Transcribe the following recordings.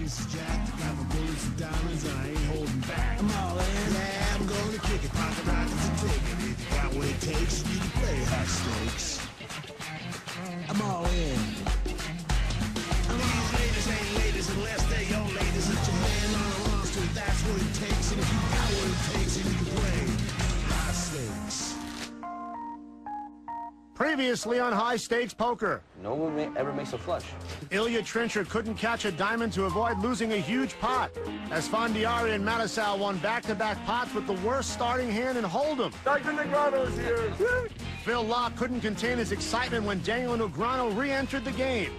ace is jack. Got my bullets and diamonds and I ain't holding back. I'm all in. Yeah, I'm gonna kick it. Pocket rockets and taking it. Got what it takes. You can play high stakes. I'm all in. And these ladies ain't ladies unless they're your ladies. It's your man on a roster. That's what it takes. And if you got what it takes, then you can play high stakes. Previously on High Stakes Poker. No one ever makes a flush. Ilya Trincher couldn't catch a diamond to avoid losing a huge pot. Esfandiari and Matisau won back-to-back pots with the worst starting hand in Hold'em. Dr. Negrano's here. Phil Locke couldn't contain his excitement when Daniel Negreanu re-entered the game.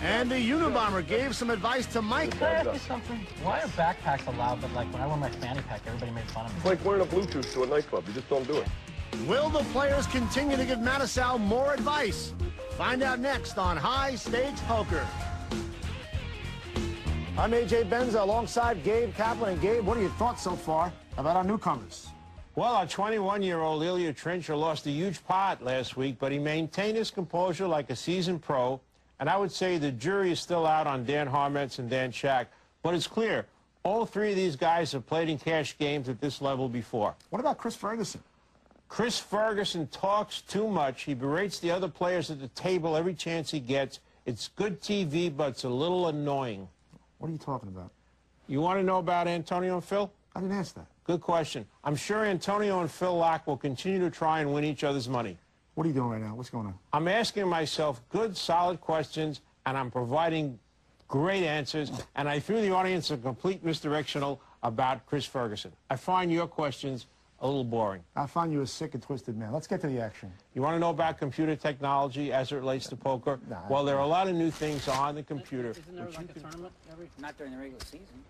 And the Unabomber gave some advice to Mike. Can I ask you something? Why are backpacks allowed, but like when I wear my fanny pack, everybody makes fun of me? It's like wearing a Bluetooth to a nightclub. You just don't do it. Will the players continue to give Matisau more advice? Find out next on High Stakes Poker. I'm AJ Benza alongside Gabe Kaplan. And Gabe, what are your thoughts so far about our newcomers? Well, our 21-year-old Ilya Trincher lost a huge pot last week, but he maintained his composure like a seasoned pro. And I would say the jury is still out on Dan Harmetz and Dan Shack. But it's clear, all three of these guys have played in cash games at this level before. What about Chris Ferguson? Chris Ferguson talks too much. He berates the other players at the table every chance he gets. It's good TV, but it's a little annoying. What are you talking about? You want to know about Antonio and Phil? I didn't ask that. Good question. I'm sure Antonio and Phil Locke will continue to try and win each other's money. What are you doing right now? What's going on? I'm asking myself good, solid questions, and I'm providing great answers, and I threw the audience a complete misdirectional about Chris Ferguson. I find your questions a little boring. I find you a sick and twisted man. Let's get to the action. You want to know about computer technology as it relates to poker? Nah, well, there are a lot of new things on the computer. Isn't there like a tournament not during the regular season?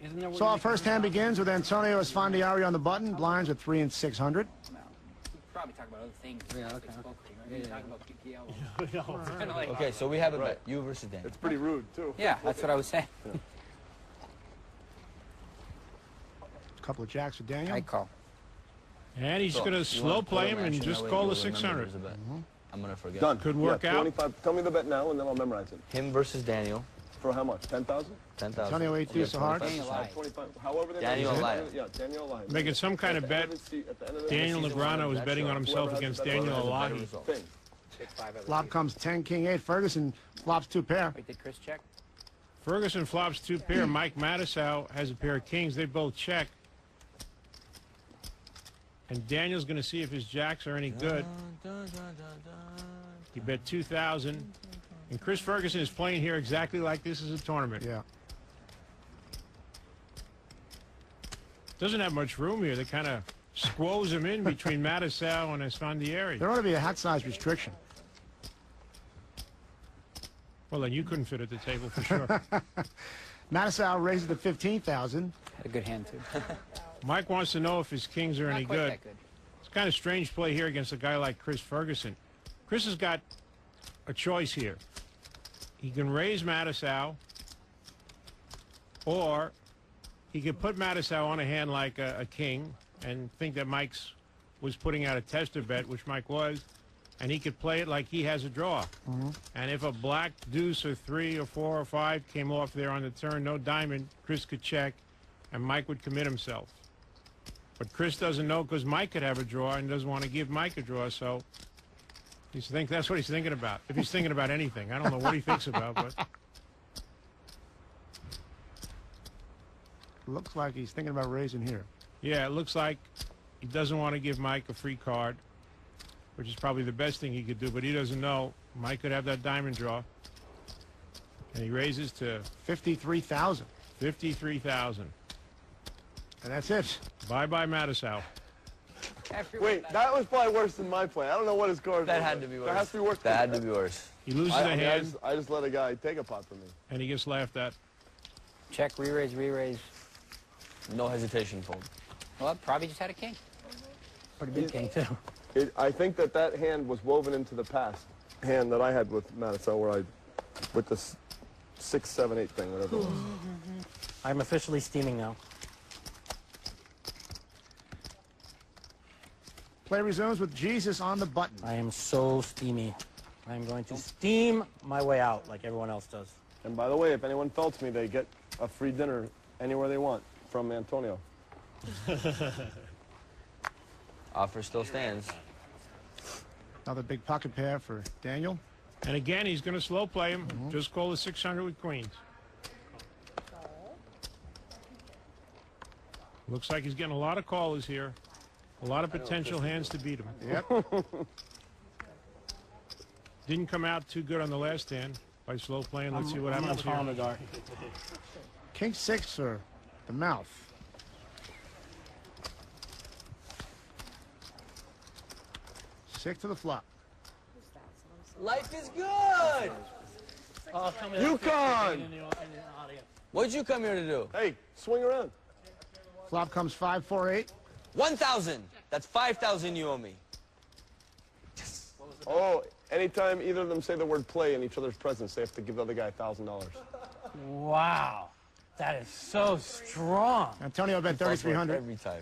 Isn't there? So our first hand begins with Antonio Esfandiari on the button. Blinds at 3 and 600. Probably talk about other things. Yeah, okay. Talk about Okay, so we have a bet. You versus Dan. It's pretty rude, too. Yeah, that's what I was saying. A couple of jacks for Daniel. I call. And he's going to slow play him and just call the 600. I'm going to forget. Done. Could work out. 25. Tell me the bet now, and then I'll memorize it. Him versus Daniel. For how much? 10,000? 10,000. Antonio 8 deuce of hearts. 25. However they Daniel Elias. Yeah, Daniel Elias. Making some kind of bet. Daniel Negreanu is betting on himself against Daniel Elias. Flop comes 10, king 8. Ferguson flops 2 pair. Wait, did Chris check? Ferguson flops 2 pair. Mike Matisau has a pair of kings. They both check. And Daniel's going to see if his jacks are any good. He bet 2,000. And Chris Ferguson is playing here exactly like this is a tournament. Yeah. Doesn't have much room here. They kind of squoze him in between Matisau and Esfandiari. There ought to be a hat size restriction. Well, then you couldn't fit at the table for sure. Matisau raises to 15,000. Had a good hand, too. Mike wants to know if his kings are any Not quite good. that good. It's kind of strange play here against a guy like Chris Ferguson. Chris has got a choice here. He can raise Matisau, or he could put Matisau on a hand like a king and think that Mike's was putting out a tester bet, which Mike was, and he could play it like he has a draw. And if a black deuce or 3 or 4 or 5 came off there on the turn, no diamond, Chris could check, and Mike would commit himself. But Chris doesn't know because Mike could have a draw and doesn't want to give Mike a draw, so that's what he's thinking about. If he's thinking about anything. I don't know what he thinks about, but Looks like he's thinking about raising here. yeah, it looks like he doesn't want to give Mike a free card, which is probably the best thing he could do, but he doesn't know. Mike could have that diamond draw. And he raises to 53,000. 53,000. And that's it. Bye-bye, Matisau. Wait, that was probably worse than my play. I don't know what his card was. That had to be worse. That has to be worse. That had to be worse. He loses a hand, I just let a guy take a pot from me. and he gets laughed at. Check, re-raise, re-raise. No hesitation, fold. Well, probably just had a king. Pretty big king, too. I think that hand was woven into the past hand that I had with Matisau, where with the 6, 7, 8 thing, whatever it was. I'm officially steaming now. Play resumes with Jesus on the button. I am so steamy. I'm going to steam my way out like everyone else does. And by the way, if anyone felts me, they get a free dinner anywhere they want from Antonio. Offer still stands. Another big pocket pair for Daniel. And again, he's going to slow play him. Just call the 600 with queens. Looks like he's getting a lot of callers here. A lot of potential hands to beat him. Yep. Didn't come out too good on the last hand by slow playing. Let's see what happens here. King 6 or the mouth. Six to the flop. Life is good. UConn! What'd you come here to do? Hey, swing around. Flop comes 5, 4, 8. 1,000. That's 5,000 you owe me. Oh, anytime either of them say the word play in each other's presence, they have to give the other guy $1,000. Wow. That is so strong. Antonio bet 3,300. Every time.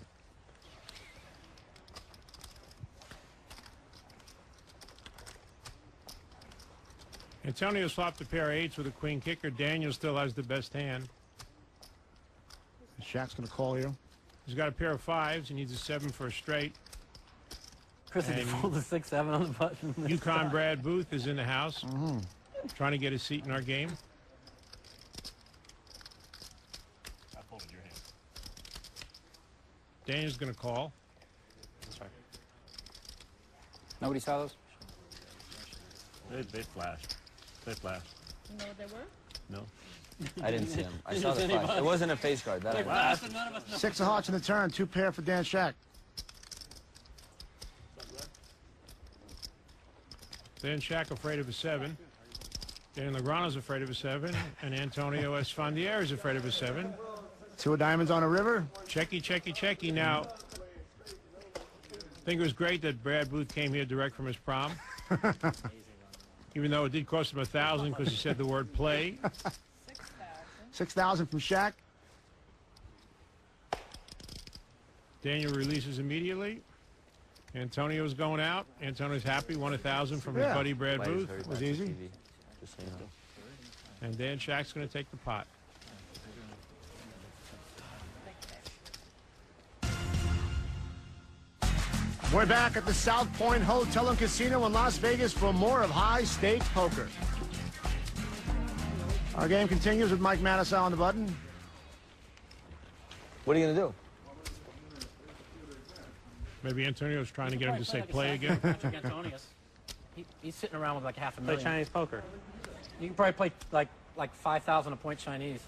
Antonio swapped a pair of eights with a queen kicker. Daniel still has the best hand. Shaq's going to call you. He's got a pair of fives. He needs a 7 for a straight. Chris, did you fold the 6-7 on the button? UConn Brad Booth is in the house, trying to get a seat in our game. I folded your hand. Daniel's going to call. That's right. Nobody saw those? They flashed. They flashed. No, they were? No. I didn't see him. I saw the flash. It wasn't a face card. That I know. 6 of hearts in the turn. 2 pair for Dan Shaq. Dan Shaq afraid of a 7. Dan Legrano's afraid of a 7. And Antonio Esfandier is afraid of a 7. 2 of diamonds on a river. Checky, checky, checky. Now, I think it was great that Brad Booth came here direct from his prom. Even though it did cost him 1,000 because he said the word play. 6,000 from Shaq. Daniel releases immediately. Antonio's going out. Antonio's happy. Won 1,000 from his buddy Brad Booth. It was easy. Just so you know. And Dan Shaq's going to take the pot. We're back at the South Point Hotel and Casino in Las Vegas for more of high-stakes poker. Our game continues with Mike Manasow on the button. What are you going to do? Maybe Antonio's trying to get him to say play again. He's sitting around with like half a Play million. Chinese poker. You can probably play like 5,000 a point Chinese.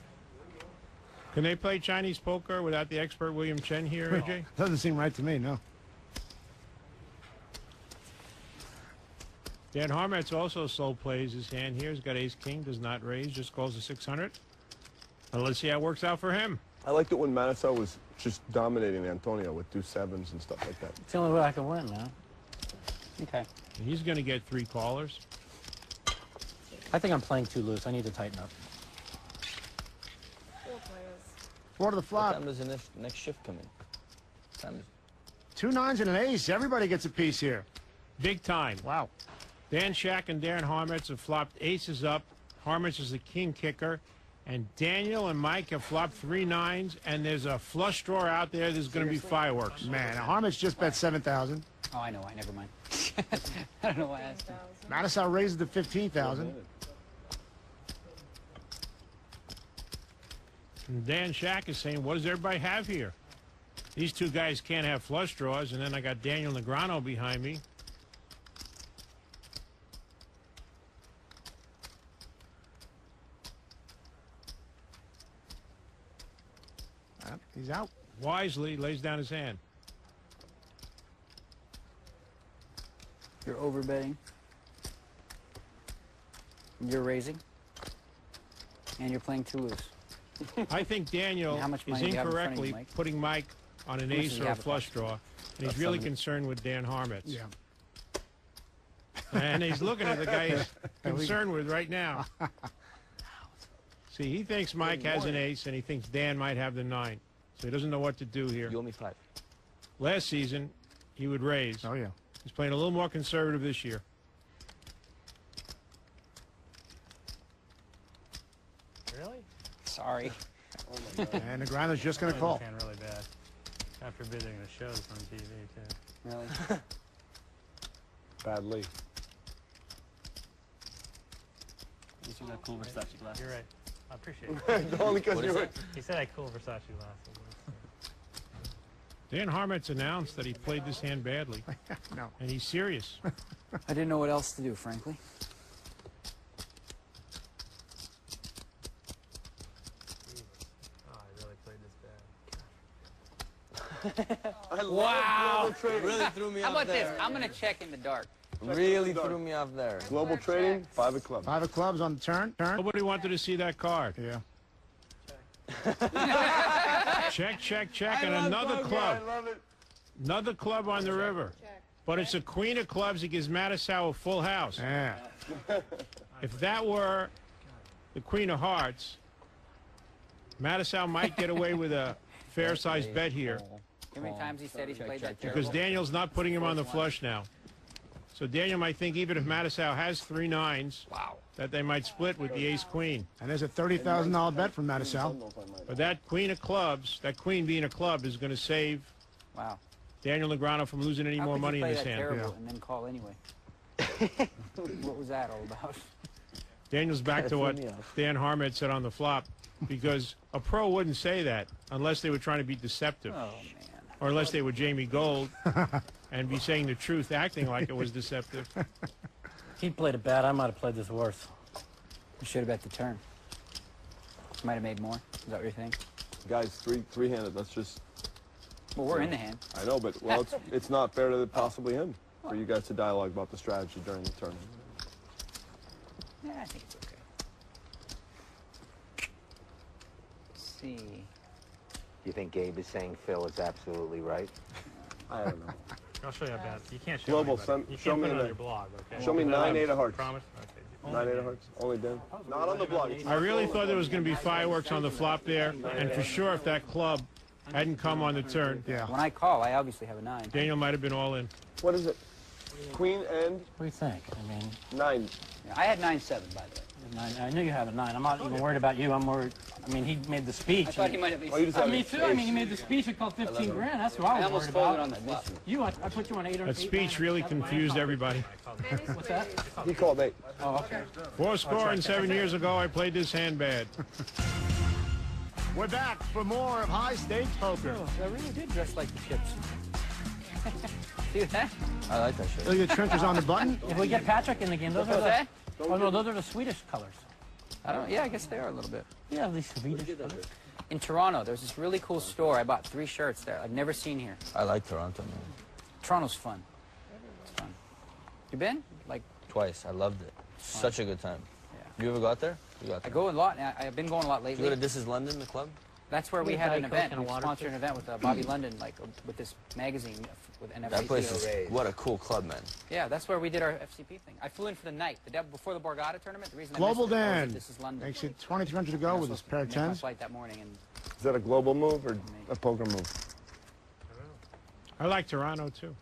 Can they play Chinese poker without the expert William Chen here, AJ? Doesn't seem right to me, no. Dan Harmetz also slow plays his hand here. He's got ace-king, does not raise, just calls the 600. Well, let's see how it works out for him. I liked it when Manasow was just dominating Antonio with 2 sevens and stuff like that. It's the only way I can win, man. Okay. And he's going to get 3 callers. I think I'm playing too loose. I need to tighten up. 4 players. 4 to the What flop. time does the next shift come in? Time is 2 9s and an ace. Everybody gets a piece here. Big time. Wow. Dan Shaq and Darren Harmetz have flopped aces up. Harmetz is the king kicker. And Daniel and Mike have flopped 3 9s. And there's a flush draw out there. There's going to be fireworks. Man, Harmetz just bet 7,000. Oh, I know. Never mind. I don't know why I asked him. Manasow raises to 15,000. And Dan Shaq is saying, what does everybody have here? These 2 guys can't have flush draws. And then I got Daniel Negrano behind me. He's out. Wisely lays down his hand. You're overbetting. You're raising. And you're playing too loose. I think Daniel How much is money do you have in front of you, incorrectly Mike? putting Mike on an How much ace does he or a have to flush cost? draw. And he's really concerned with Dan Harmetz. Yeah. And he's looking at the guy he's concerned with right now. See, he thinks Mike has an ace, and he thinks Dan might have the 9. So he doesn't know what to do here. you owe me 5. Last season, he would raise. Oh, yeah. He's playing a little more conservative this year. Really? Sorry. And Negreanu's just going to call. Hand really bad. After bidding the shows on TV too. Really? Badly. You see that cool Versace glass? You're right. I appreciate it. Only because What you is were. it? He said I cool Versace glasses. Dan Harmet's announced that he played this hand badly. No. And he's serious. I didn't know what else to do, frankly. Oh, I really played this bad. I love Wow. global trading. Really threw me How off about there. this? I'm gonna check in the dark. Really threw me off there. Global trading, 5 of clubs. 5 of clubs on the turn. Nobody wanted to see that card. Yeah. Check, check, check, and another club. I love it. Another club on the river. But it's a queen of clubs. It gives Mattisau a full house. Yeah. If that were the queen of hearts, Mattisau might get away with a fair-sized bet here. How many times he said he played that Because terrible? Daniel's not putting him on the flush now. So Daniel might think even if Mattisau has 3 9s, Wow. that they might split with the ace-queen. And there's a $30,000 bet from Mattisau. But that queen of clubs, that queen being a club, is going to save Wow. Daniel Negreanu from losing any How more could money you in play his that hand. terrible Yeah. and then call anyway? What was that all about? Daniel's back to what threw me off. Dan Harmet said on the flop, because a pro wouldn't say that unless they were trying to be deceptive, Oh man. or unless they were Jamie Gold and be saying the truth, acting like it was deceptive. If he played it bad, I might have played this worse. You should have bet the turn. Might have made more. Is that what you're thinking? Guys, three-handed. Let's just. Well, we're in the hand. I know, but well, it's not fair to possibly him for you guys to dialogue about the strategy during the tournament. Yeah, I think it's okay. Let's see. You think Gabe is saying Phil is absolutely right? I don't know. I'll show you how bad. You can't show Global, anybody. You show can't me put it the- on your blog, okay? Show me 9-8 of hearts. Promise? Okay. 9-8 of hearts. Only Dan. Not on the blog. It's I not really going thought on there the was going to be fireworks on the flop there, and for sure if that club hadn't come on the turn, Yeah. When I call, I obviously have a 9. Daniel might have been all in. What is it? Queen and What do you think? I mean, 9. Yeah, I had 9-7, by the way. I knew you had a 9. I'm not even worried about you. I'm worried. I mean, he made the speech. I thought he might have Oh, you just have Me an too. I mean, he ace. made the speech. It called 15 grand. That's what I I was almost worried folded about. on the flop. You, I put you on 8 or 8. That speech really confused everybody. What's that? He called 8. Oh, okay. 4 score and 7 years ago, I played this hand bad. We're back for more of high-stakes poker. I really did dress like the chips. See that? I like that shit. Look at the trenches on the button. If we get Patrick in the game, those are What's the... that? Oh, no, those are the Swedish colors. I don't. Yeah, I guess they are a little bit. Yeah, these Swedish colors. In Toronto, there's this really cool store. I bought 3 shirts there. I've never seen here. I like Toronto, man. Toronto's fun. It's fun. You been? Like, Twice. I loved it. Such a good time. Yeah. You ever got there? You got I there. go a lot. I've been going a lot You lately. go to This Is London, the club? That's where we Yeah, had an Diet Coke event. and a We water, sponsored an please. event with Bobby London, like with this magazine with an That place FCP. is, what a cool club, man. Yeah, that's where we did our FCP thing. I flew in for the night, the day before the Borgata tournament. The reason Global I missed it, I was Dan at This is London. makes it 2,300 to go with his pair of Missed my 10s. flight that morning, and Is that a global move or a poker move? I like Toronto, too.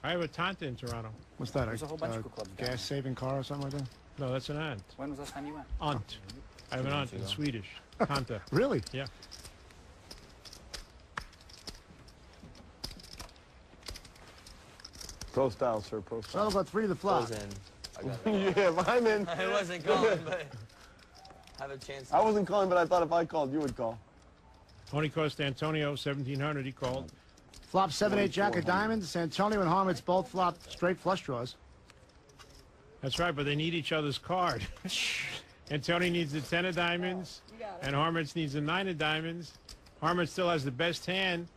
I have a tante in Toronto. What's that? There's a whole bunch of cool clubs down gas-saving car or something like that? No, that's an aunt. when was the last time you went? Aunt. I have an aunt in Swedish. Tante. Really? Yeah. Pro style, sir. Pro So style. I've got 3 to the flop. Goes in. I got it. Yeah, I'm in. I wasn't calling, but have a chance. I wasn't calling, but I thought if I called, you would call. Tony Costa Antonio, 1,700, he called. Flop 7-8 jack of diamonds. Antonio and Harmet's both flop straight flush draws. That's right, but they need each other's card. Antonio needs the 10 of diamonds, and Harmet needs the 9 of diamonds. Harmet still has the best hand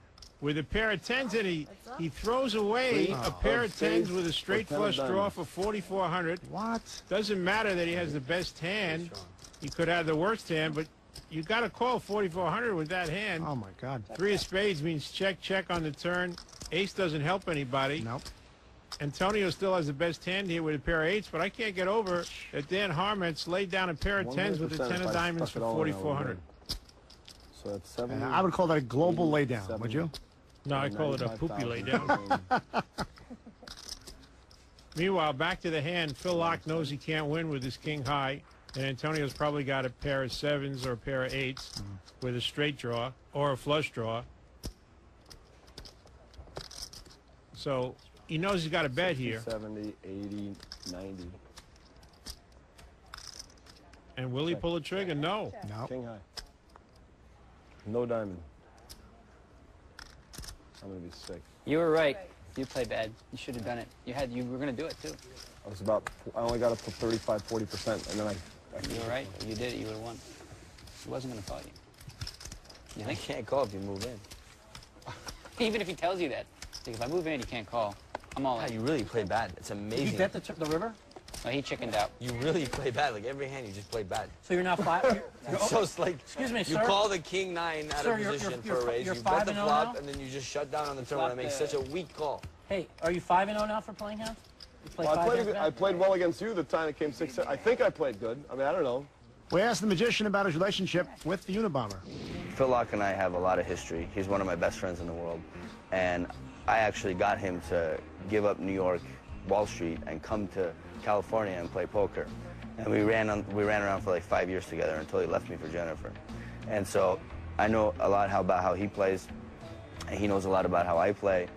with a pair of 10s, and he throws away a pair of 10s with a straight Or 10 of flush draw diamonds. for 4,400. What? Doesn't matter that he has the best hand. He could have the worst hand, but you got to call 4,400 with that hand. Oh, my God. 3 of spades means check, check on the turn. Ace doesn't help anybody. Nope. Antonio still has the best hand here with a pair of 8s, but I can't get over that Dan Harmet's laid down a pair of 10s with a 100% 10 if of I diamonds stuck for it all in, I would 4,400. win. So that's 7. I would call that a global laydown, 70. would you? No, I call it a poopy laydown. Meanwhile, back to the hand, Phil Locke knows he can't win with his king high. And Antonio's probably got a pair of 7s or a pair of 8s with a straight draw or a flush draw. So he knows he's got a bet 60, here. 70, 80, 90. And will he pull the trigger? No. No. King high. No diamond. I'm gonna be sick. You were right. You played bad. You should have done it. You were gonna do it too. I only got up to 35, 40%, and then I You were right. If you did it, you would have won. He wasn't gonna call you. You I think? can't call if you move in. Even if he tells you that. Like, if I move in, you can't call. I'm all God, in. you really play bad. It's Did amazing. you bet the river? Well, he chickened out. You really play bad. Like every hand, you just play bad. So you're now 5. So it's like, Excuse me, you sir. call the king 9 out Sir, of you're- position you're- for a raise. you're You bet the 5-0 flop, now? and then you just shut down on the turn Flop when I make the- such a weak call. Hey, are you 5-0 now for playing hands? You play Well, 5 hands I back? played well against you the time it came 6. I think I played good. I mean, I don't know. We asked the magician about his relationship with the Unabomber. Phil Locke and I have a lot of history. He's one of my best friends in the world. And I actually got him to give up New York, Wall Street, and come to California and play poker. And we ran around for like 5 years together until he left me for Jennifer. And so I know a lot about how he plays, and he knows a lot about how I play.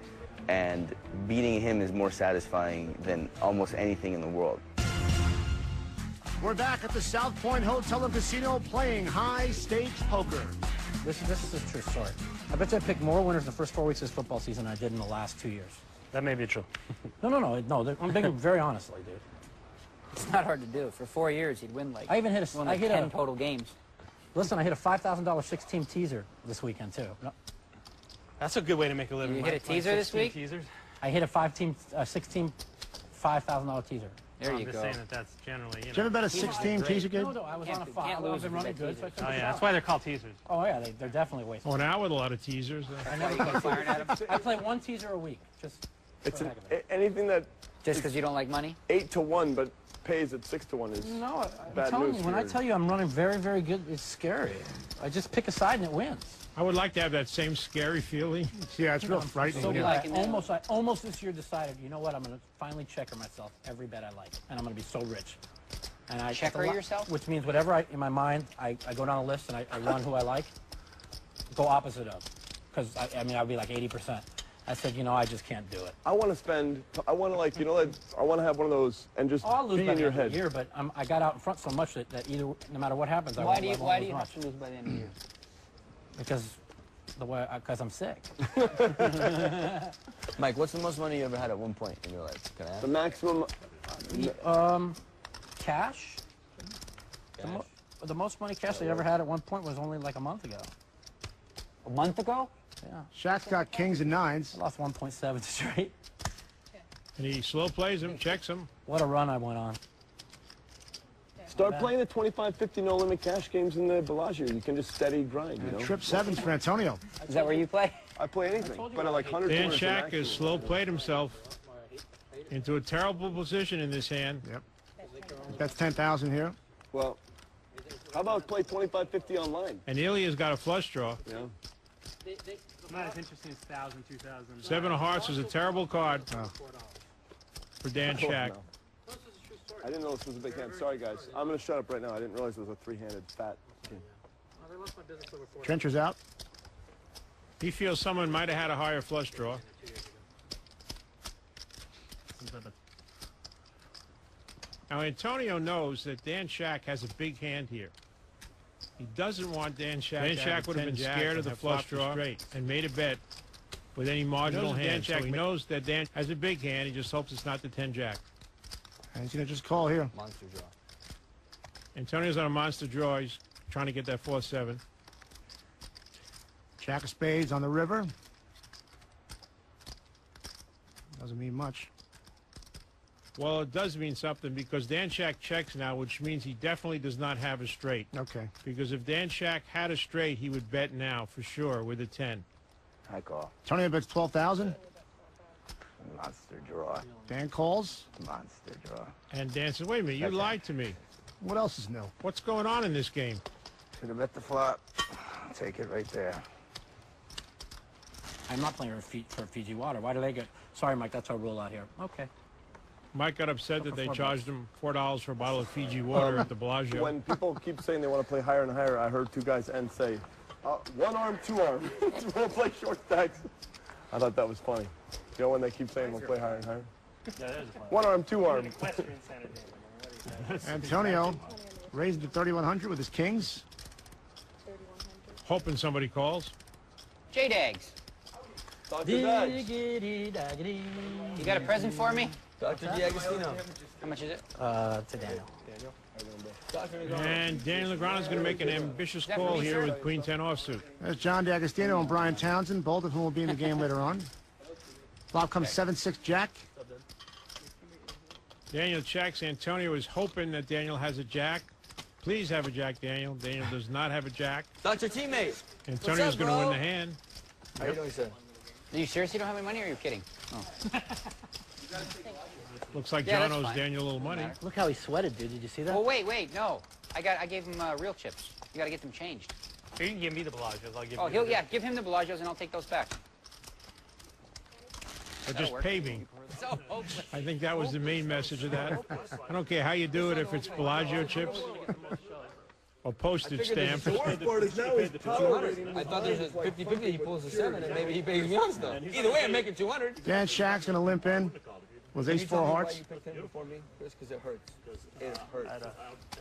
And beating him is more satisfying than almost anything in the world. We're back at the South Point Hotel and Casino playing high-stakes poker. This is a true story. I bet you I picked more winners the first 4 weeks of this football season than I did in the last 2 years. That may be true. No. I'm being very honestly, dude. It's not hard to do. For 4 years, he'd win like. I even hit won like 10 total games. Listen, I hit a $5,000 6-team teaser this weekend too. No, That's a good way to make a living. You Mike. hit a teaser this 16 week? Teasers. I hit a 6-team, $5,000 teaser. There I'm you just go. saying that's generally, Did you ever bet a 16 teaser good? No, I was Can't- on a 5. can't I've lose been if you running bet good, so I teasers. took Oh a yeah, shot. that's why they're called teasers. Oh yeah, they're definitely wasted. Oh, now with a lot of teasers. I Why never you play keep firing at him? I play one teaser a week, just It's for the heck of it. anything that Just because you don't like money? 8 to 1 but pays at 6 to 1 is No, I'm bad telling news you, when for I your- tell you I'm running very, very good, it's scary. I just pick a side and it wins. I would like to have that same scary feeling. Yeah, it's real frightening. So yeah. glad I almost this year decided, you know what, I'm going to finally checker myself every bet I like, and I'm going to be so rich. And I Checker yourself? Which means whatever in my mind, I go down a list and I run who I like, go opposite of. Because, I mean, I'd be like 80%. I said, you know, I just can't do it. I want to like, you know, like, I want to have one of those and just Oh, I'll lose be by in the your end of head. the year, but I got out in front so much that either, no matter what happens, I Why won't do you lose have much. to lose by the end of the year? Because I'm sick. Mike, what's the most money you ever had at one point in your life? Can I ask? The maximum. Cash? The most money cash I ever had at one point was only like a month ago. A month ago? Yeah. Shaq's got kings and nines. I lost 1.7 straight. And he slow plays him, checks him. What a run I went on. Start playing the 25, 50 no limit cash games in the Bellagio. You can just steady grind, you know. Trip 7s for Antonio. Is that where you play? I play anything, but I like 100. Dan 200 Shaq has maximum. slow played himself into a terrible position in this hand. Yep. That's 10,000 here. Well, how about play 25, 50 online? And Ilya's got a flush draw. Yeah. Not as interesting as 1,000, 2,000. 7 of hearts is a terrible card for Dan Shaq. No. I didn't know this was a big hand. Sorry, guys. I'm going to shut up right now. I didn't realize it was a three-handed fat king. Trencher's out. He feels someone might have had a higher flush draw. Now, Antonio knows that Dan Shaq has a big hand here. He doesn't want Dan Shaq. Dan Shaq would have been scared of the flush draw and made a bet with any marginal hand. So he knows that Dan has a big hand. He just hopes it's not the 10-jack. And he's going to just call here. Monster draw. Antonio's on a monster draw. He's trying to get that 4-7. Jack of spades on the river. Doesn't mean much. Well, it does mean something because Dan Shaq checks now, which means he definitely does not have a straight. Okay. Because if Dan Shaq had a straight, he would bet now for sure with a 10. I call. Antonio bets 12,000. Monster draw. Dan calls. Monster draw. And Dan says, wait a minute, you lied to me. What else is new? What's going on in this game? Should have bet the flop. Take it right there. I'm not playing for Fiji Water. Why do they get... Sorry, Mike, that's our rule out here. Okay. Mike got upset that they charged him $4 for a bottle of Fiji water at the Bellagio. When people keep saying they want to play higher and higher, I heard two guys end say, one arm, two arm. We'll play short stacks. I thought that was funny. You know when they keep saying we'll play higher and higher? Yeah, that is funny. One arm, two arm. Antonio raised to 3,100 with his kings. Hoping somebody calls. J-Dags. Dr. Dags. You got a present for me? Dr. D'Agostino. How much is it? To Daniel. And Daniel Negreanu's going to make an ambitious call here with Queen 10 offsuit. There's John D'Agostino and Brian Townsend, both of whom will be in the game later on. Flop comes 7-6 Jack. Daniel checks. Antonio is hoping that Daniel has a jack. Please have a jack, Daniel. Daniel does not have a jack. Dr. Teammate. Antonio's going to win the hand. How you doing, sir? Are you serious you don't have any money, or are you kidding? Oh. Looks like Yeah, John that's owes fine. Daniel a little money. Look how he sweated, dude. Did you see that? Well, wait, no. I gave him real chips. You got to get them changed. You can give me the Bellagio's. I'll give Oh, you give him the Bellagio's, and I'll take those back. Or just work. pay me. So hopeless. I think that was the main message of that. I don't care how you do it, if it's Bellagio chips or postage stamp. The worst part is now he's tolerating. I thought there's a 50-50. He pulls a 7, and maybe he pays me on stuff. Either way, I'm making 200. Dan Shack's going to limp in with Can ace you tell 4 me why hearts. you picked him before me, Chris? Because it hurts. It hurts. I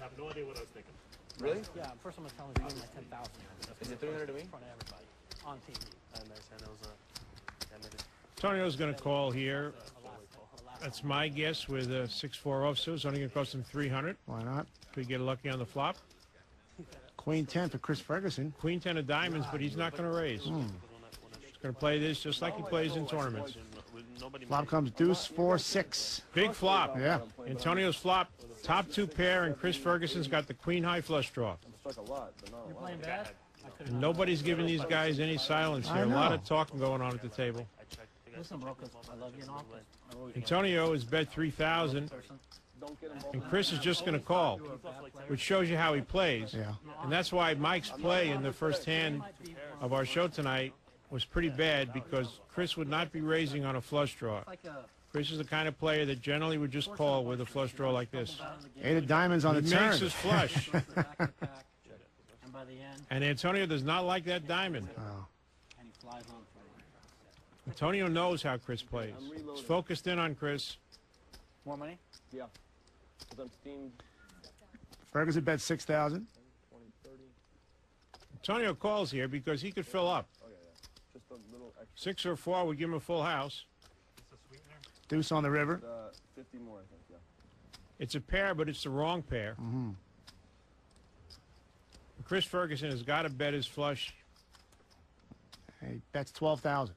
have no idea what I was thinking. Really? Yeah, first I'm going to tell him he's getting like 10,000. Is it 300 to me? In front of everybody. On TV. I understand that was Antonio's going to call here. That's my guess with a 6-4 offsuit. It's only going to cost him 300. Why not? Could get lucky on the flop. Queen 10 for Chris Ferguson. Queen 10 of diamonds, but he's not going to raise. He's going to play this just like he plays in tournaments. Flop comes deuce 4-6. Big flop. Yeah. Antonio's flop, top 2 pair, and Chris Ferguson's got the queen high flush draw. It's like a lot, but not a lot. Playing bad? And nobody's giving these guys any silence here. A lot of talking going on at the table. Listen, bro, 'cause I love you and all. Antonio is bet 3,000, and Chris is just going to call, which shows you how he plays. Yeah. And that's why Mike's play in the first hand of our show tonight was pretty bad, because Chris would not be raising on a flush draw. Chris is the kind of player that generally would just call with a flush draw like this. 8 of diamonds on He the turn. makes his flush. And by the end, And Antonio does not like that diamond. Oh. and he flies on for Antonio knows how Chris plays. He's focused in on Chris. More money? Yeah. 'Cause I'm steamed. Ferguson bet 6,000. 20, 30. Antonio calls here because he could fill up. Oh, yeah. Just a little extra. 6 or 4 would give him a full house. Deuce on the river. 50 more, I think, yeah. It's a pair, but it's the wrong pair. Chris Ferguson has got to bet his flush. He bets 12,000.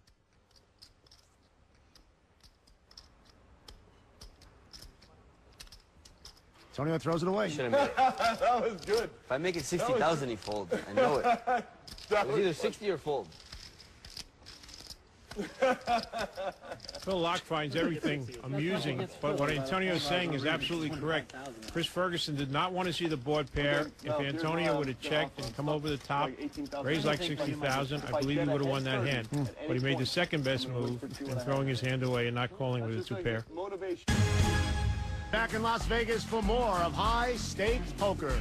Antonio throws it away. Should've made it. That was good. If I make it 60,000, he folds. I know it. It was either 60 or fold. Phil Locke finds everything amusing, but what Antonio is saying is absolutely correct. Chris Ferguson did not want to see the board pair. If Antonio would have checked and come over the top, raised like 60,000, I believe he would have won that hand. But he made the second best move in throwing his hand away and not calling with a 2 pair. Motivation. Back in Las Vegas for more of High Stakes Poker.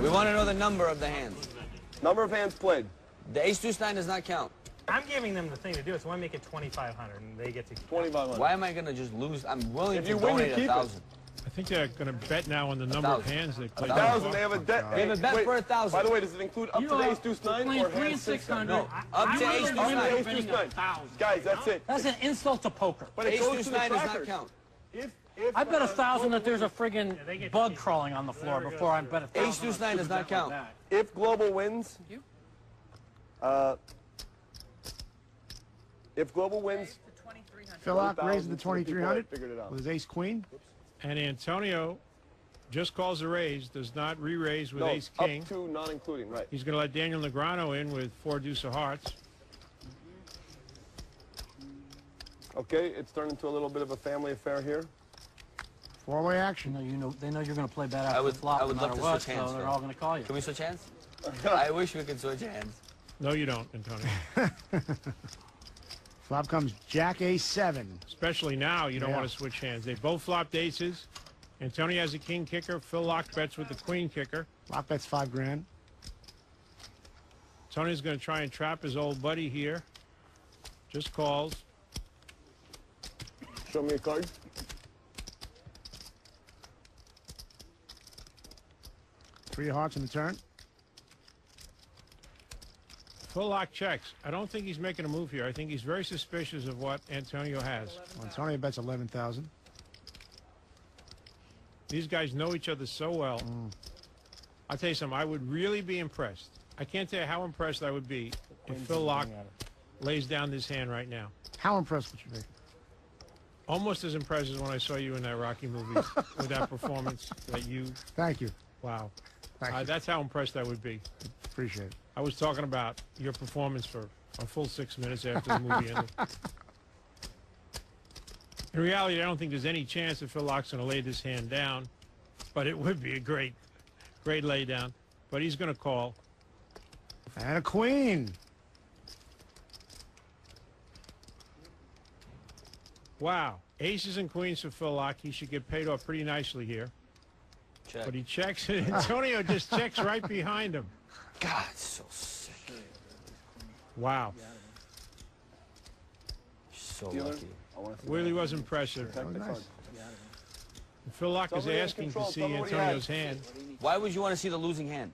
We want to know the number of the hands. Number of hands played. The ace-2-9 does not count. I'm giving them the thing to do it, so I make it 2,500, and they get to 2,500. Why am I going to just lose? I'm willing If to you win, you donate keep it. 1,000. I think they're going to bet now on the number of hands they play. 1,000. They have a debt. They have a bet Wait, for 1,000. By the way, does it include up to the ace deuce 9 or hand 600? No, up to ace-2-9. Ace deuce 9. Guys, that's it. That's an insult to poker. But it goes to the Ace-2-9 does not trackers. count. I bet 1,000 that there's a friggin' bug crawling on the floor before I bet 1,000. Ace-2-9 does not count. If Global wins, if Global wins, Phil Locke raises the 2,000, 2,300 figured it out. with his ace queen. And Antonio just calls a raise, does not re-raise with No, ace up king. to not including, right. He's going to let Daniel Negreanu in with 4 deuce of hearts. Okay, it's turned into a little bit of a family affair here. 4-way action. They know you're going to play bad I after would- the flop I would no love matter to what, switch hands, so they're Phil. all going to call you. Can we switch hands? I wish we could switch hands. No, you don't, Antonio. Flop comes Jack A7. Especially now, you don't want to switch hands. They both flopped aces. Antonio has a king kicker. Phil lock bets with the queen kicker. Lock bets $5 grand. Tony's going to try and trap his old buddy here. Just calls. Show me a card. Three hearts in the turn. Full lock checks. I don't think he's making a move here. I think he's very suspicious of what Antonio has. Well, Antonio bets 11,000. These guys know each other so well. I'll tell you something. I would really be impressed. I can't tell you how impressed I would be if Phil Lock lays down this hand right now. How impressed would you be? Almost as impressed as when I saw you in that Rocky movie with that performance that you... Thank you. Wow. Thank you. That's how impressed I would be. Appreciate it. I was talking about your performance for a full 6 minutes after the movie ended. In reality, I don't think there's any chance that Phil Lock's going to lay this hand down, but it would be a great lay down. But he's going to call. And a queen. Wow. Aces and queens for Phil Lock. He should get paid off pretty nicely here. Check. But he checks it. Antonio just checks right behind him. God, so sick. Wow. So lucky. Really was impressive. Nice. Phil Lock is asking to see Antonio's hand. Why would you want to see the losing hand?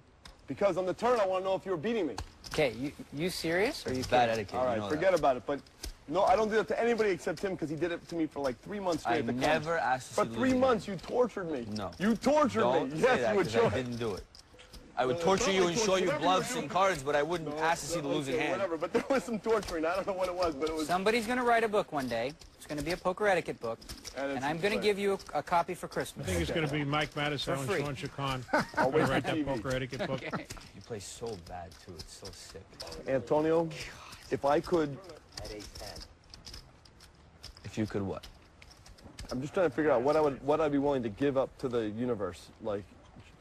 Because on the turn, I want to know if you're beating me. Okay, you serious? Or you Bad kidding? etiquette. All right, you know forget that. about it. But no, I don't do that to anybody except him because he did it to me for like 3 months straight. I at the never club. asked to For see the 3 losing months, hand. you tortured me. No. You tortured Don't me. say Yes, that you would 'cause show I didn't do it. I would No, torture you not and like show you torture. bluffs Whatever you and cards, but I wouldn't ask to see the losing hand. Whatever, but there was some torturing. I don't know what it was, but it was. Somebody's going to write a book one day. It's going to be a poker etiquette book. And And I'm going to give you a copy for Christmas. I think it's going to be Mike Madison For and free. Sean Chacon. I'll wait for Write that TV. poker etiquette book. You play so bad, too. It's so sick. Antonio, if I could, If you could what? I'm just trying to figure out what I'd be willing to give up to the universe, like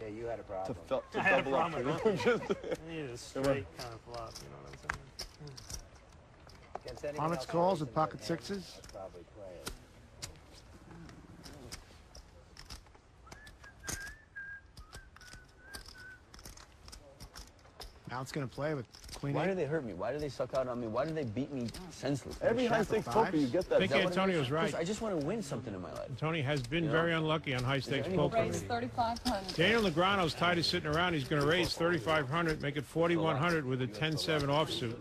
Yeah, you had a problem. to I had a double up. problem for you. Just- I needed a straight kind of flop, you know what I'm saying? Against anyone Onyx else calls raising with pocket that hand, sixes. I'd probably play it. Now it's going to play with queen Why eight. do they hurt me? Why do they suck out on me? Why do they beat me senseless? Every high stakes poker, you get that. I think Is that what it is? Antonio's right. I just want to win something in my life. Tony has been very unlucky on high stakes any poker. Raise 3,500. Daniel Negreanu's tired of sitting around. He's going to raise 3,500, make it 4,100 with a 10-7 offsuit.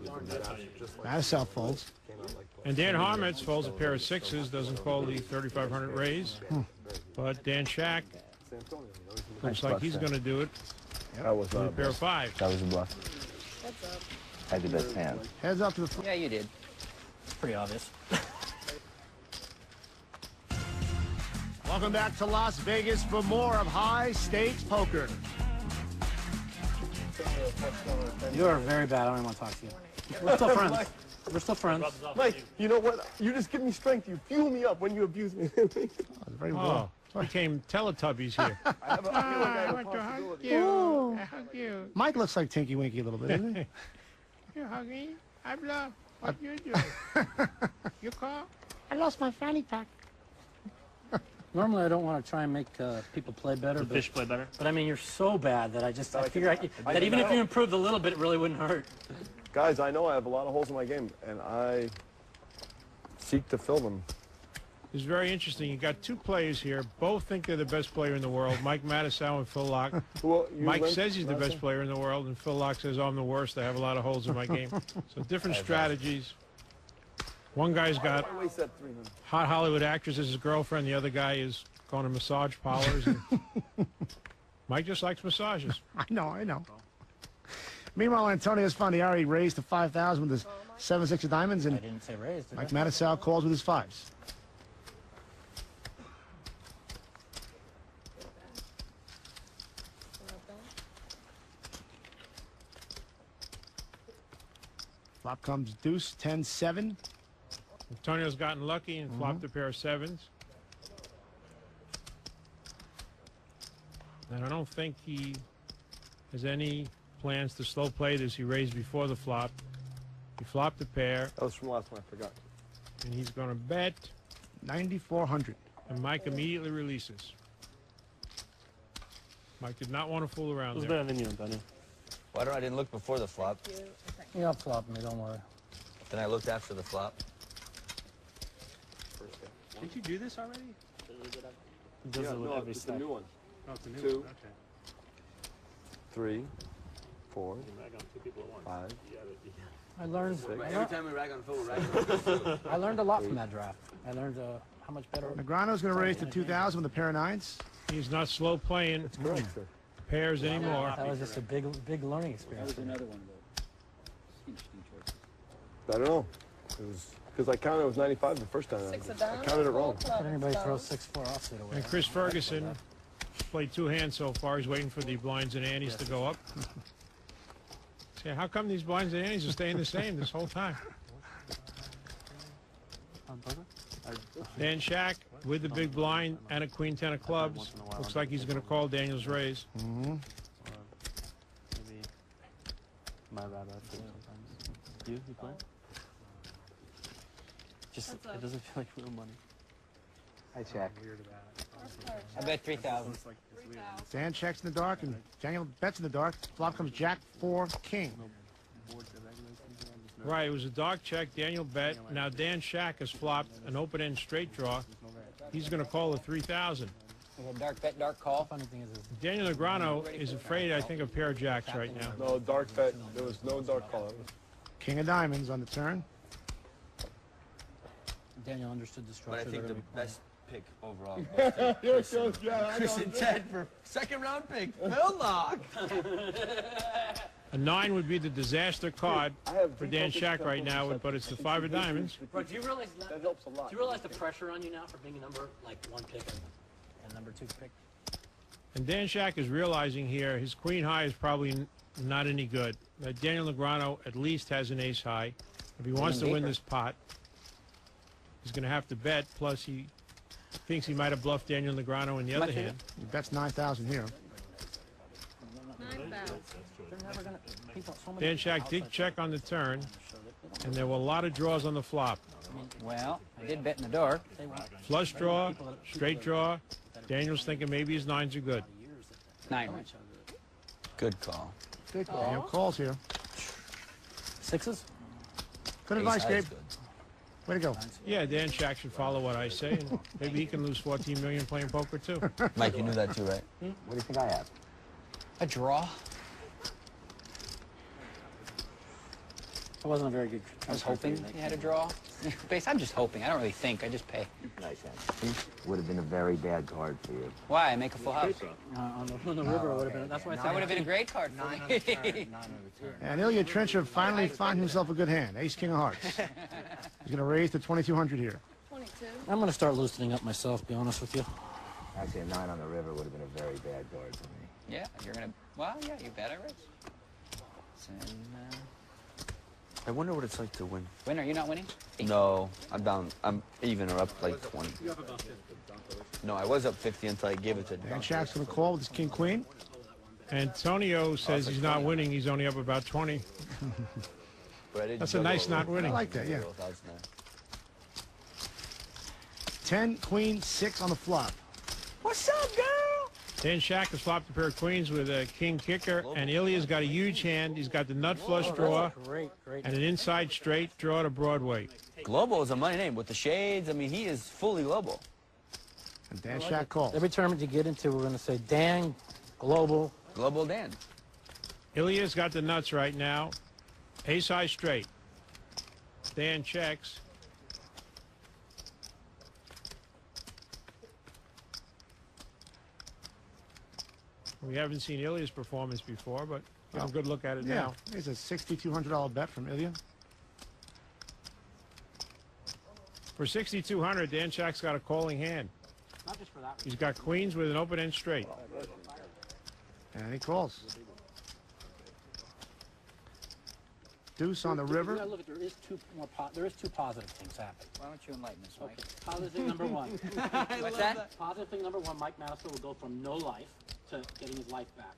Madison folds. And Dan Harmetz folds a pair of sixes, doesn't call the 3,500 raise. But Dan Shack looks like he's going to do it That was with a not pair of fives. That was a bluff. I had the best hand. Heads up to the Yeah, you did. It's pretty obvious. Welcome back to Las Vegas for more of high stakes poker. You are very bad. I don't even want to talk to you. We're still friends. We're still friends. Mike, you know what? You just give me strength. You fuel me up when you abuse me. Very Oh, well. became Teletubbies here. I feel like I have a possibility. you. I hug you. Mike looks like Tinky Winky a little bit, doesn't he? You hug me. I bluff. What you do? You call? I lost my fanny pack. Normally, I don't want to try and make people play better. The fish play better. But I mean, you're so bad that I figure I that even if know. you improved a little bit, it really wouldn't hurt. Guys, I know I have a lot of holes in my game, and I seek to fill them. It's very interesting. You got two players here. Both think they're the best player in the world. Mike Madison and Phil Lock. Well, you Mike went- says he's the Madison? best player in the world, and Phil Lock says I'm the worst. I have a lot of holes in my game. So different strategies. One guy's got Why waste that 300? hot Hollywood actress as his girlfriend. The other guy is going to massage parlors. And Mike just likes massages. I know. Meanwhile, Antonio Sfondiari raised to 5,000 with his 7-6 of diamonds, I and didn't say raised. Did Mike I? Madison calls with his fives. Flop comes deuce, 10-7. Antonio's gotten lucky and flopped a pair of sevens. And I don't think he has any plans to slow play this. He raised before the flop. He flopped a pair. That was from last one. I forgot. And he's going to bet 9,400. And Mike immediately releases. Mike did not want to fool around Who's there. better than you, Antonio? Why don't I didn't look before the flop? Yeah, I'll flop me, don't worry. Then I looked after the flop. Didn't you do this already? Yeah, no, it's the new one. Oh, it's a new 2, one. Okay. 3, 4, 5. I learned. Every time we rag on Phil, we rag on I learned a lot from that draft. I learned how much better. Negrano's going to raise to 2,000 with a pair of nines. He's not slow playing pairs anymore. That was just a big learning experience. That was another one of those interesting choices. I don't know. It was because I counted it was 95 the first time. I counted it wrong. Did anybody throw 6-4 offsuit away? And Chris Ferguson played 2 hands so far. He's waiting for the blinds and antes to go up. See, how come these blinds and antes are staying the same this whole time? Dan Shack with the big blind and a queen 10 of clubs. Looks like he's going to call Daniel's raise. Mm-hmm. Maybe my bad sometimes. You play? Just it doesn't feel like real money. I check. I bet 3,000. Dan checks in the dark and Daniel bets in the dark. Flop comes Jack 4 King. Right, it was a dark check. Daniel bet. Now Dan Shack has flopped an open-end straight draw. He's going to call the 3,000. Dark bet, dark call. Funny thing is Daniel Negreanu is afraid, I think, of pair of jacks right now. No dark bet. There was no dark call. It was King of diamonds on the turn. Daniel understood the But structure. I think they're the gonna be best pick overall Here it goes. Yeah, I Chris know. and Ted for second round pick. Phil Knock. A 9 would be the disaster card for Dan Shack right now, but it's the 5 of diamonds. Bro, do you realize That helps a lot. Do you realize the pressure on you now for being a number like 1 pick and number 2 pick? And Dan Shack is realizing here his queen high is probably not any good. Daniel Negreanu at least has an ace high. If he wants to win this pot, he's going to have to bet. Plus, he thinks he might have bluffed Daniel Negreanu in the other hand. He bets 9,000 here. Dan Shack did check on the turn, and there were a lot of draws on the flop. Well, I did bet in the dark. Flush draw, straight draw. Daniel's thinking maybe his 9s are good. 9, right? Good call. Good call. Daniel calls here. 6s? Good advice, Gabe. Way to go. Yeah, Dan Shack should follow what I say, and maybe he can lose $14 million playing poker too. Mike, you knew that too, right? What do you think I have? A draw. It wasn't a very good. I was hoping you had a draw. Base, I'm just hoping. I don't really think. I just pay. Nice hand. Would have been a very bad card for you. Why? I make a full house. On the river would have been. That's why I said That would have been a great card for me. And Ilya Trencher finally found himself a good hand. Ace, King of hearts. He's going to raise to 2,200 here. 22. I'm going to start loosening up myself, to be honest with you. Actually, a 9 on the river would have been a very bad card for me. Yeah, you're gonna. Well, yeah, you bet I raise. And, I wonder what it's like to win. win? Are you not winning? No, I'm down. I'm even or up like 20. No, I was up 50 until I gave it to Dan Shack's going to call with his King Queen. Antonio says he's not winning. He's only up about 20. That's a nice not winning. I like that, yeah. 10, Queen, 6 on the flop. What's up, girl? Dan Shack has flopped a pair of queens with a king kicker, and Ilya's got a huge hand. He's got the nut flush draw Great. and an inside straight draw to Broadway. Global is a money name with the shades. I mean, he is fully global. And Dan Shack calls. Every tournament you get into, we're going to say Dan, Global. Global Dan. Ilya's got the nuts right now. Ace high straight. Dan checks. We haven't seen Ilya's performance before, but get a good look at it Yeah, now. here's a $6,200 bet from Ilya. For 6,200, Dan Shack's got a calling hand. Not just for that. He's got queens with an open end straight. And he calls. Deuce on the river. Look at there is two positive things happening. Why don't you enlighten us, Mike? Positive thing number 1. What's that? Positive thing number 1, Mike Madison will go from no life to getting his life back.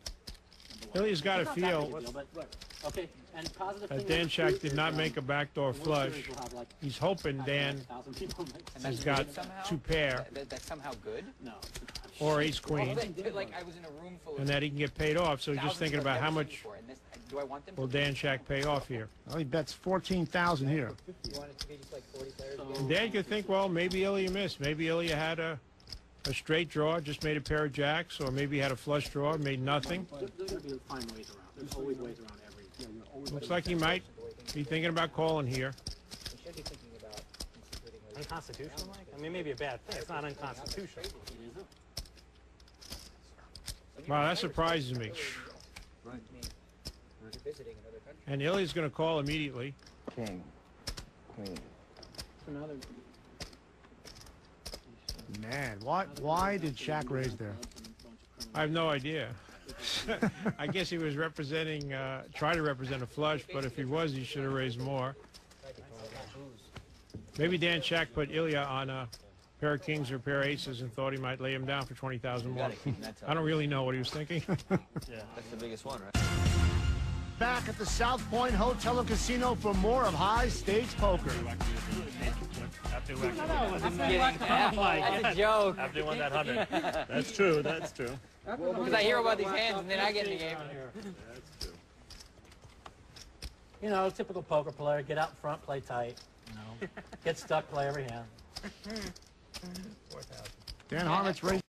Ilya's got to It's not that feel big a deal, but, okay, and positive that thing Dan is- Shack did not make a backdoor the World flush. Series will have, like, He's hoping Dan 1,000 people. has got two pair That's somehow good? No. or ace queen, Like I was in a room full of and that he can get paid off. So he's just thinking about how much do I want them will Dan Shack pay off here. Well, he bets 14,000 here. You want it to be just like 40 players? And Dan could think, well, maybe Ilya missed. Maybe Ilya had a straight draw, just made a pair of jacks, or maybe had a flush draw, made nothing. There's going to be fine ways around. There's always ways around every. Looks like he might be thinking about calling here. We should be thinking about instituting a Unconstitutional, Mike? I mean, maybe a bad thing. It's not unconstitutional. Wow, that surprises me. visiting another country. And Ilya's going to call immediately. King, queen. Man, why did Shaq raise there? I have no idea. I guess he was representing, trying to represent a flush, but if he was, he should have raised more. Maybe Dan Shack put Ilya on a pair of kings or a pair of aces and thought he might lay him down for 20,000 more. I don't really know what he was thinking. Yeah, that's the biggest one, right? Back at the South Point Hotel and Casino for more of high-stakes poker. After you won That's a joke. After you won that 100. That's true, that's true. Because I hear about these hands and then I get in the game. You know, typical poker player, get out in front, play tight. You know, get stuck, play every hand. Dan Harmon's raised.